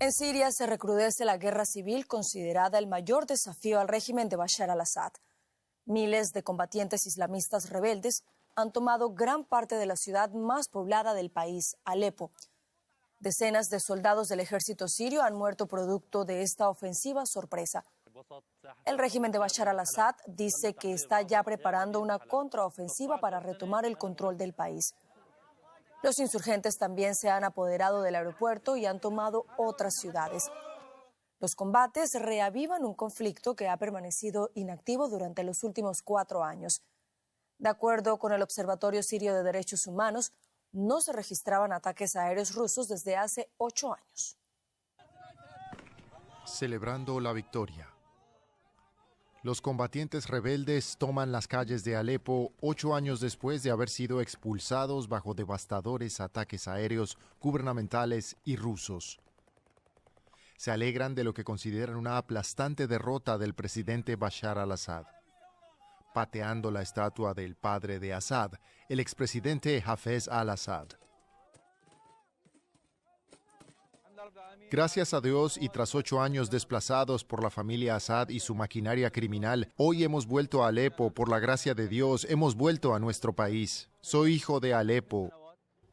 En Siria se recrudece la guerra civil, considerada el mayor desafío al régimen de Bashar al-Assad. Miles de combatientes islamistas rebeldes han tomado gran parte de la ciudad más poblada del país, Alepo. Decenas de soldados del ejército sirio han muerto producto de esta ofensiva sorpresa. El régimen de Bashar al-Assad dice que está ya preparando una contraofensiva para retomar el control del país. Los insurgentes también se han apoderado del aeropuerto y han tomado otras ciudades. Los combates reavivan un conflicto que ha permanecido inactivo durante los últimos 4 años. De acuerdo con el Observatorio Sirio de Derechos Humanos, no se registraban ataques aéreos rusos desde hace 8 años. Celebrando la victoria. Los combatientes rebeldes toman las calles de Alepo 8 años después de haber sido expulsados bajo devastadores ataques aéreos gubernamentales y rusos. Se alegran de lo que consideran una aplastante derrota del presidente Bashar al-Assad. Pateando la estatua del padre de Assad, el expresidente Hafez al-Assad. Gracias a Dios y tras 8 años desplazados por la familia Assad y su maquinaria criminal, hoy hemos vuelto a Alepo. Por la gracia de Dios, hemos vuelto a nuestro país. Soy hijo de Alepo.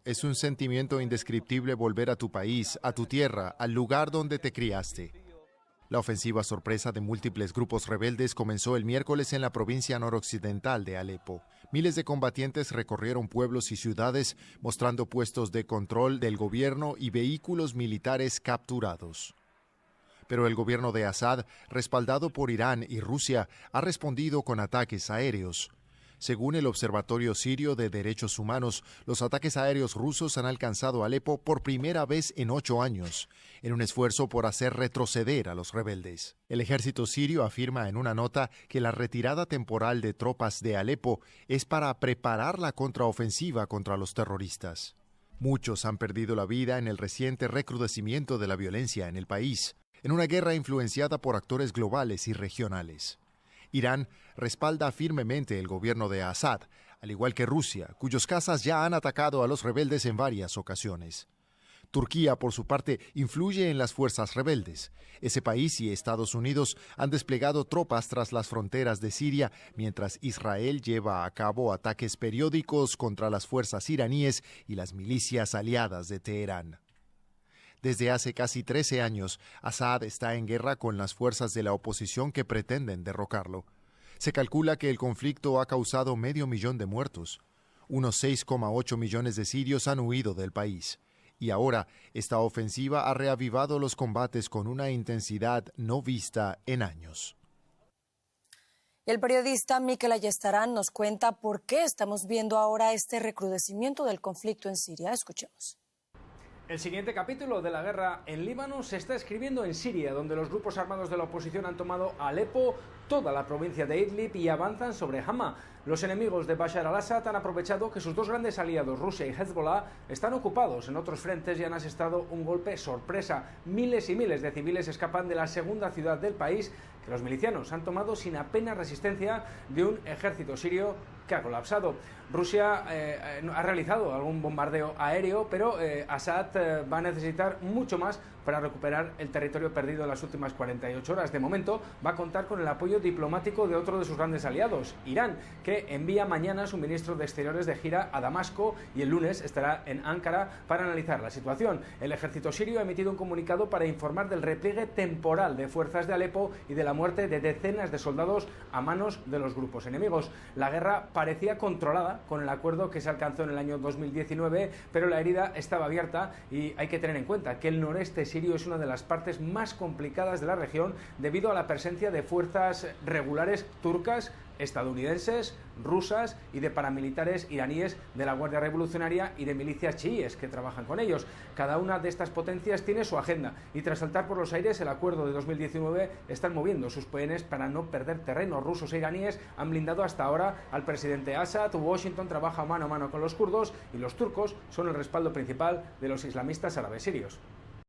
Es un sentimiento indescriptible volver a tu país, a tu tierra, al lugar donde te criaste. La ofensiva sorpresa de múltiples grupos rebeldes comenzó el miércoles en la provincia noroccidental de Alepo. Miles de combatientes recorrieron pueblos y ciudades, mostrando puestos de control del gobierno y vehículos militares capturados. Pero el gobierno de Assad, respaldado por Irán y Rusia, ha respondido con ataques aéreos. Según el Observatorio Sirio de Derechos Humanos, los ataques aéreos rusos han alcanzado Alepo por primera vez en 8 años, en un esfuerzo por hacer retroceder a los rebeldes. El ejército sirio afirma en una nota que la retirada temporal de tropas de Alepo es para preparar la contraofensiva contra los terroristas. Muchos han perdido la vida en el reciente recrudecimiento de la violencia en el país, en una guerra influenciada por actores globales y regionales. Irán respalda firmemente el gobierno de Assad, al igual que Rusia, cuyos cazas ya han atacado a los rebeldes en varias ocasiones. Turquía, por su parte, influye en las fuerzas rebeldes. Ese país y Estados Unidos han desplegado tropas tras las fronteras de Siria, mientras Israel lleva a cabo ataques periódicos contra las fuerzas iraníes y las milicias aliadas de Teherán. Desde hace casi 13 años, Assad está en guerra con las fuerzas de la oposición que pretenden derrocarlo. Se calcula que el conflicto ha causado 500.000 de muertos. Unos 6,8 millones de sirios han huido del país. Y ahora, esta ofensiva ha reavivado los combates con una intensidad no vista en años. El periodista Mikel Ayestarán nos cuenta por qué estamos viendo ahora este recrudecimiento del conflicto en Siria. Escuchemos. El siguiente capítulo de la guerra en Líbano se está escribiendo en Siria, donde los grupos armados de la oposición han tomado Alepo, toda la provincia de Idlib y avanzan sobre Hama. Los enemigos de Bashar al-Assad han aprovechado que sus 2 grandes aliados, Rusia y Hezbollah, están ocupados en otros frentes y han asestado un golpe sorpresa. Miles y miles de civiles escapan de la segunda ciudad del país, que los milicianos han tomado sin apenas resistencia de un ejército sirio que ha colapsado. Rusia ha realizado algún bombardeo aéreo, pero Assad va a necesitar mucho más para recuperar el territorio perdido en las últimas 48 horas. De momento va a contar con el apoyo diplomático de otro de sus grandes aliados, Irán, que envía mañana su ministro de Exteriores de gira a Damasco y el lunes estará en Ankara para analizar la situación. El ejército sirio ha emitido un comunicado para informar del repliegue temporal de fuerzas de Alepo y de la muerte de decenas de soldados a manos de los grupos enemigos. La guerra parecía controlada con el acuerdo que se alcanzó en el año 2019, pero la herida estaba abierta y hay que tener en cuenta que el noreste sirio es una de las partes más complicadas de la región debido a la presencia de fuerzas regulares turcas, estadounidenses, rusas y de paramilitares iraníes de la Guardia Revolucionaria y de milicias chiíes que trabajan con ellos. Cada una de estas potencias tiene su agenda y tras saltar por los aires el acuerdo de 2019 están moviendo sus peones para no perder terreno. Rusos e iraníes han blindado hasta ahora al presidente Assad. Washington trabaja mano a mano con los kurdos y los turcos son el respaldo principal de los islamistas árabes sirios.